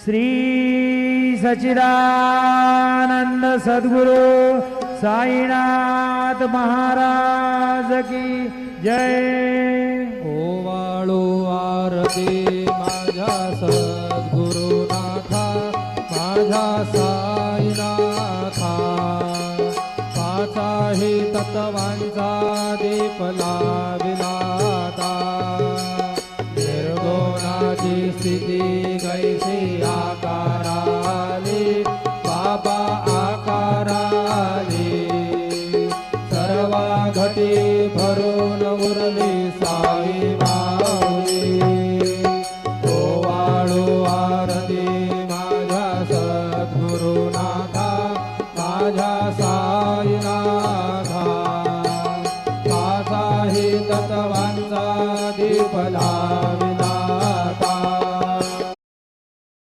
श्री सच्चिदानंद सद्गुरु साईनाथ महाराज की जय। ओवाळू आरती माझ्या सद्गुरुनाथा माझ्या साईनाथा पाचाही तत्वांचा दीप लाविलाता निर्गुणाची स्थिती कैसी आकारा